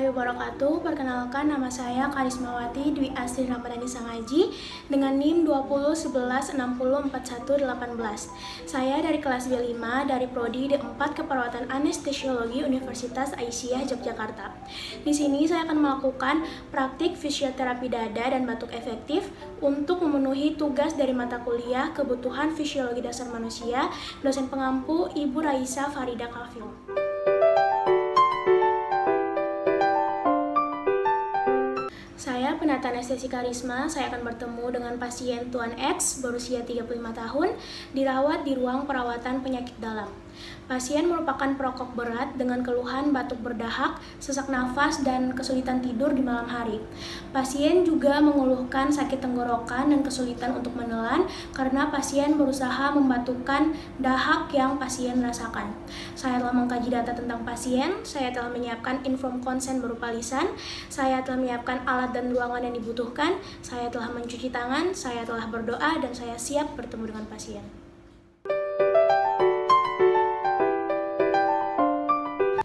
warahmatullahi wabarakatuh. Perkenalkan, nama saya Karismawati Dwi Astri Ramadhani Sangaji dengan NIM 2011604118. Saya dari kelas B5 dari Prodi D4 Keperawatan Anestesiologi Universitas Aisyah Yogyakarta. Di sini saya akan melakukan praktik fisioterapi dada dan batuk efektif untuk memenuhi tugas dari mata kuliah Kebutuhan Fisiologi Dasar Manusia, dosen pengampu Ibu Raisa Farida Kafil. Saya penata anestesi Karisma, saya akan bertemu dengan pasien Tuan X berusia 35 tahun, dirawat di ruang perawatan penyakit dalam. Pasien merupakan perokok berat dengan keluhan batuk berdahak, sesak nafas, dan kesulitan tidur di malam hari. Pasien juga mengeluhkan sakit tenggorokan dan kesulitan untuk menelan karena pasien berusaha membatukkan dahak yang pasien rasakan. Saya telah mengkaji data tentang pasien, saya telah menyiapkan inform konsen berupa lisan, saya telah menyiapkan alat dan ruangan yang dibutuhkan, saya telah mencuci tangan, saya telah berdoa, dan saya siap bertemu dengan pasien.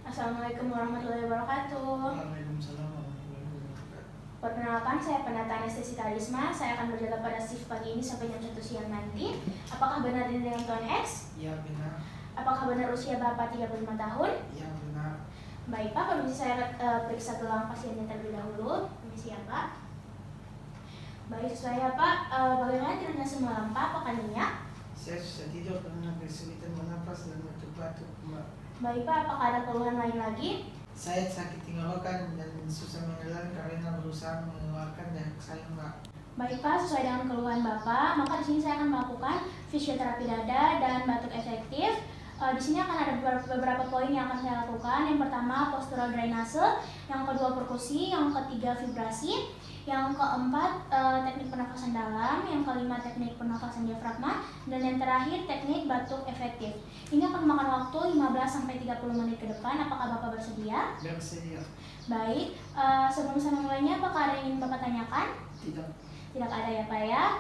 Assalamualaikum warahmatullahi wabarakatuh. Waalaikumsalam warahmatullahi wabarakatuh. Perkenalkan, saya penata anestesi Karisma. Saya akan berjaga pada shift pagi ini sampai jam 1 siang nanti. Apakah benar ini dengan Tuan X? Ya benar. Apakah benar usia Bapak 35 tahun? Ya benar. Baik Pak, permisi saya periksa gelang pasiennya terlebih dahulu. Permisi ya Pak. Baik, sesuai ya Pak. Bagaimana tidurnya semalam Pak? Apakah nyenyak? Saya susah tidur karena kesulitan bernapas dan batuk-batuk, Mbak. Baik Pak, apakah ada keluhan lain lagi? Saya sakit tenggorokan dan susah menelan karena berusaha mengeluarkan dahak saya, Mbak. Baik Pak, sesuai dengan keluhan Bapak, maka di sini saya akan melakukan fisioterapi dada dan batuk efektif. Di sini akan ada beberapa poin yang akan saya lakukan. Yang pertama, postural drainase, yang kedua perkusi, yang ketiga vibrasi, yang keempat teknik pernafasan dalam, yang kelima teknik pernafasan diafragma, dan yang terakhir teknik batuk efektif. Ini akan memakan waktu 15-30 menit ke depan. Apakah Bapak bersedia? Bersedia. Baik, sebelum saya memulainya, apakah ada yang ingin Bapak tanyakan? Tidak. Tidak ada ya Pak ya.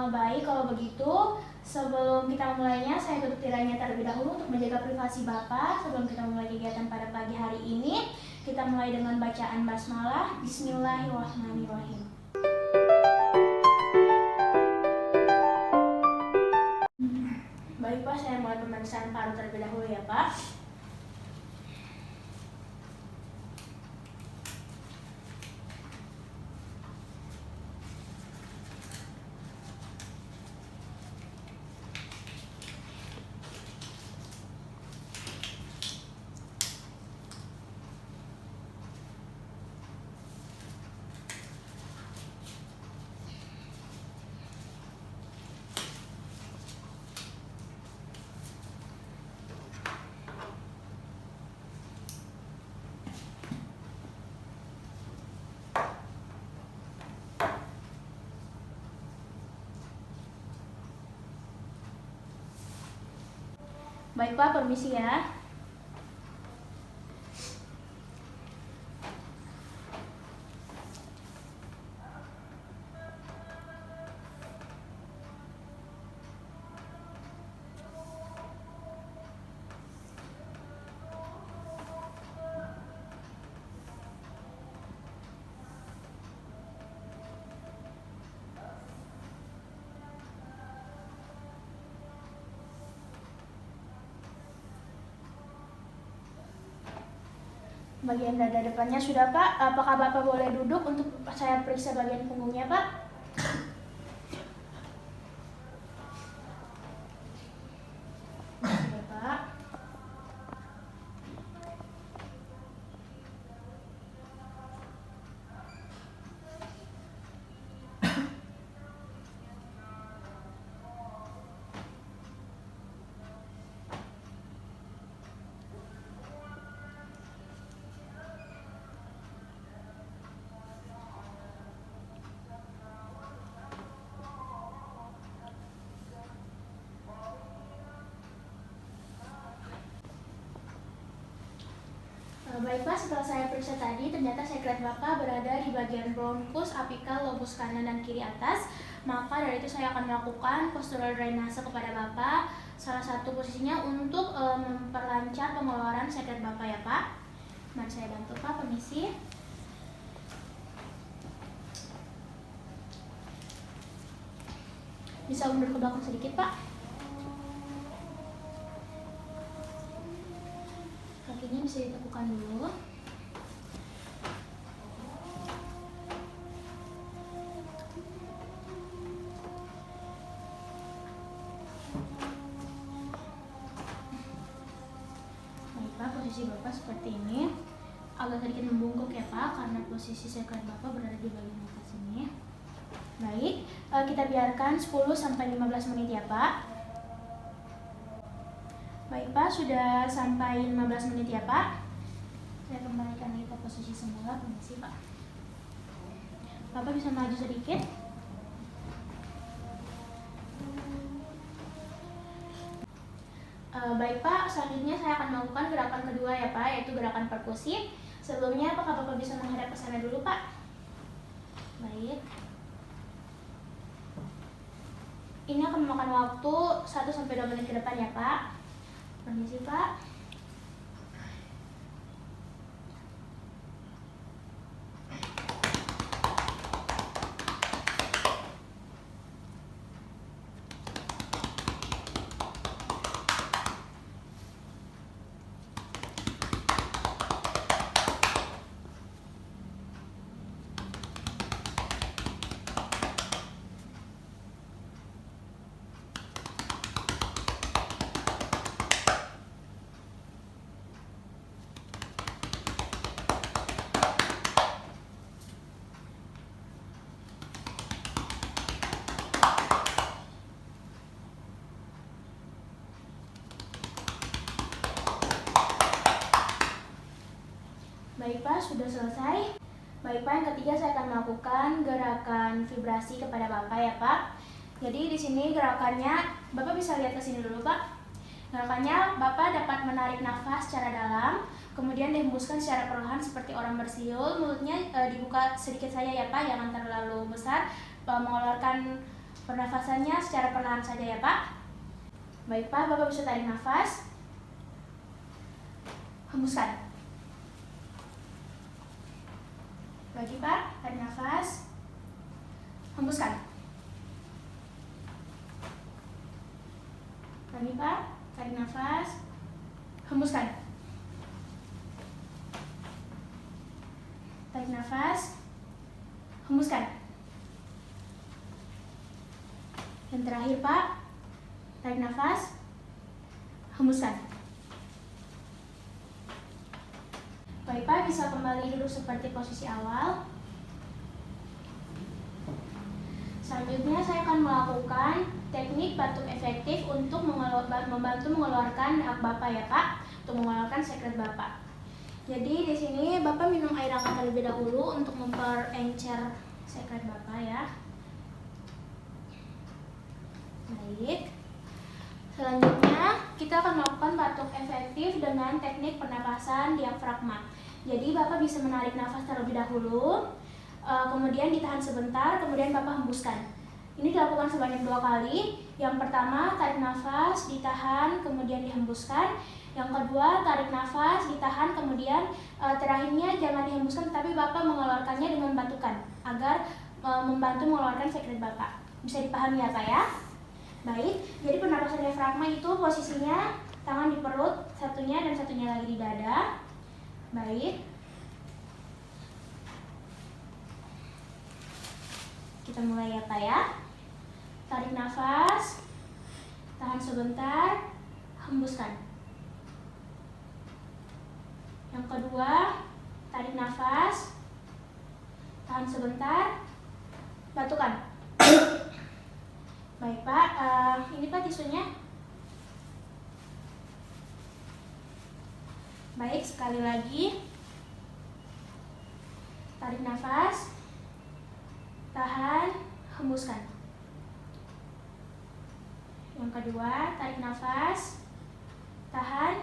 Baik, kalau begitu sebelum kita mulainya, saya tutup tirainya terlebih dahulu untuk menjaga privasi Bapak. Sebelum kita mulai kegiatan pada pagi hari ini, kita mulai dengan bacaan basmalah. Bismillahirrahmanirrahim. Baik Pak, saya mulai pemeriksaan paru terlebih dahulu ya Pak. Baik Pak, permisi ya. Bagian dada depannya sudah Pak. Apakah Bapak boleh duduk untuk saya periksa bagian punggungnya Pak? Sudah Pak. Baik Pak, setelah saya periksa tadi, ternyata sekret Bapak berada di bagian bronkus, apikal, lobus kanan dan kiri atas. Maka dari itu saya akan melakukan postural drainase kepada Bapak. Salah satu posisinya untuk memperlancar pengeluaran sekret Bapak ya Pak. Mari saya bantu Pak, permisi. Bisa mundur ke belakang sedikit, Pak. Kakinya bisa ditekukan dulu. Baik, Pak, posisi Bapak seperti ini. Agak sedikit membungkuk ya, Pak, karena posisi sekret Bapak berada di bagian atas ini. Baik, kita biarkan 10-15 menit ya, Pak. Baik, Pak, sudah sampai 15 menit ya, Pak. Saya kembalikan lagi ke posisi semula. Permisi, Pak. Bapak bisa maju sedikit. Baik, Pak, selanjutnya saya akan melakukan gerakan kedua ya, Pak, yaitu gerakan perkusif. Sebelumnya, apakah Bapak bisa menghadap ke sana dulu, Pak? Baik. Ini akan memakan waktu 1-2 menit ke depan ya, Pak. Permisi, Pak. Baik, Pak, sudah selesai. Baik, Pak, yang ketiga saya akan melakukan gerakan vibrasi kepada Bapak ya, Pak. Jadi di sini gerakannya, Bapak bisa lihat ke sini dulu, Pak. Gerakannya, Bapak dapat menarik nafas secara dalam, kemudian dihembuskan secara perlahan seperti orang bersiul. Mulutnya dibuka sedikit saja ya, Pak, jangan terlalu besar. Mengeluarkan pernafasannya secara perlahan saja ya, Pak. Baik, Pak, Bapak bisa tarik nafas. Hembuskan. Lagi, Pak, tarik nafas. Hembuskan. Lagi, Pak, tarik nafas. Hembuskan. Tarik nafas. Hembuskan. Yang terakhir, Pak, tarik nafas. Hembuskan. Baik, Pak, bisa kembali duduk seperti posisi awal. Selanjutnya saya akan melakukan teknik batuk efektif untuk membantu mengeluarkan hak Bapak ya, Pak, untuk mengeluarkan sekret Bapak. Jadi di sini Bapak minum air hangat terlebih dahulu untuk memperencer sekret Bapak ya. Baik. Selanjutnya kita akan melakukan batuk efektif dengan teknik pernapasan diafragma. Jadi Bapak bisa menarik nafas terlebih dahulu, kemudian ditahan sebentar, kemudian Bapak hembuskan. Ini dilakukan sebanyak 2 kali. Yang pertama, tarik nafas, ditahan, kemudian dihembuskan. Yang kedua, tarik nafas, ditahan, kemudian terakhirnya jangan dihembuskan, tetapi Bapak mengeluarkannya dengan batukan agar membantu mengeluarkan sekret Bapak. Bisa dipahami ya, Pak ya? Baik, jadi pernapasan diafragma itu posisinya tangan di perut, satunya dan satunya lagi di dada. Baik. Kita mulai ya, Pak ya. Tarik nafas, tahan sebentar, hembuskan. Yang kedua, tarik nafas, tahan sebentar, batukan. Baik, Pak, ini Pak tisunya. Baik, sekali lagi. Tarik nafas, tahan, hembuskan. Yang kedua, tarik nafas, tahan,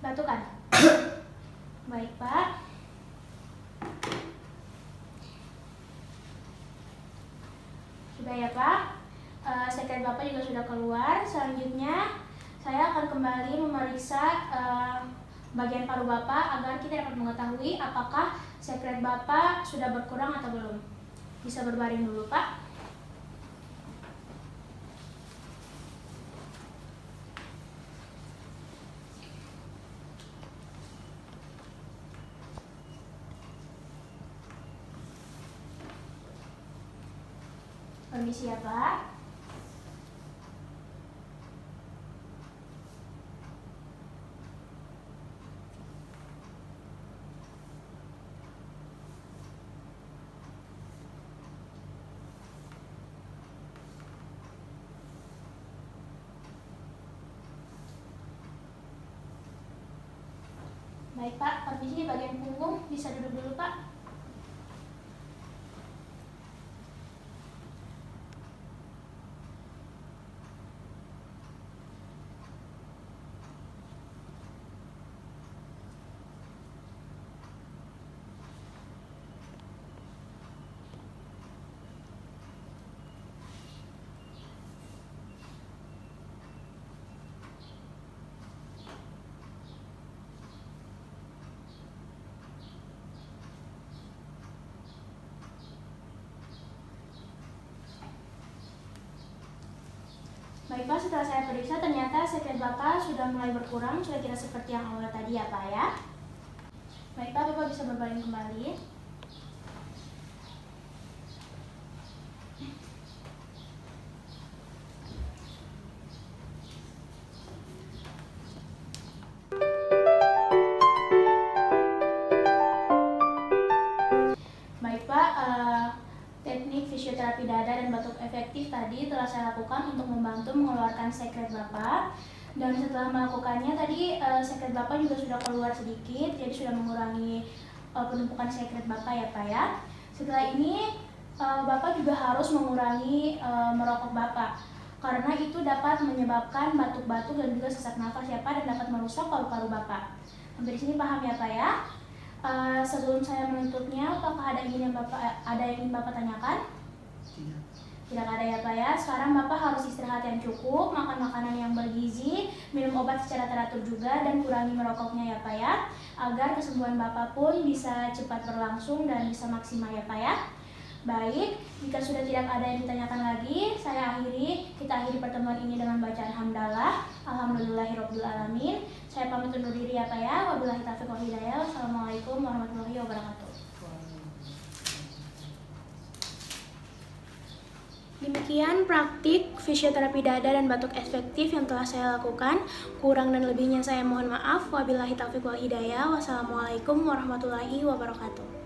batukan. Baik, Pak. Sudah ya, Pak. Sekret Bapak juga sudah keluar. Selanjutnya saya akan kembali memeriksa bagian paru Bapak agar kita dapat mengetahui apakah sekret Bapak sudah berkurang atau belum. Bisa berbaring dulu, Pak. Permisi ya Pak. Baik Pak, permisi di bagian punggung, bisa duduk dulu Pak. Baik Pak, setelah saya periksa ternyata sekret Bapak sudah mulai berkurang, sudah tidak seperti yang awal tadi ya Pak ya. Baik Pak, Bapak bisa berbaring kembali. Baik Pak, teknik fisioterapi dada dan batuk efektif tadi telah saya lakukan untuk membantu mengeluarkan sekret Bapak. Dan setelah melakukannya tadi sekret Bapak juga sudah keluar sedikit, jadi sudah mengurangi penumpukan sekret Bapak ya Pak ya. Setelah ini Bapak juga harus mengurangi merokok Bapak, karena itu dapat menyebabkan batuk-batuk dan juga sesak nafas ya Pak, dan dapat merusak paru-paru Bapak. Sampai di sini paham ya Pak ya? Sebelum saya menutupnya, apakah ada yang ingin Bapak tanyakan? Tidak. Tidak ada ya Pak ya. Sekarang Bapak harus istirahat yang cukup, makan makanan yang bergizi, minum obat secara teratur juga, dan kurangi merokoknya ya Pak ya, agar kesembuhan Bapak pun bisa cepat berlangsung dan bisa maksimal ya Pak ya. Baik, jika sudah tidak ada yang ditanyakan lagi, kita akhiri pertemuan ini dengan bacaan hamdalah. Alhamdulillahirabbil alamin. Saya pamit undur diri ya Pak ya. Wabillahi taufiq wal hidayah. Wassalamualaikum warahmatullahi wabarakatuh. Demikian praktik fisioterapi dada dan batuk efektif yang telah saya lakukan. Kurang dan lebihnya saya mohon maaf. Wabillahi taufiq wal hidayah. Wassalamualaikum warahmatullahi wabarakatuh.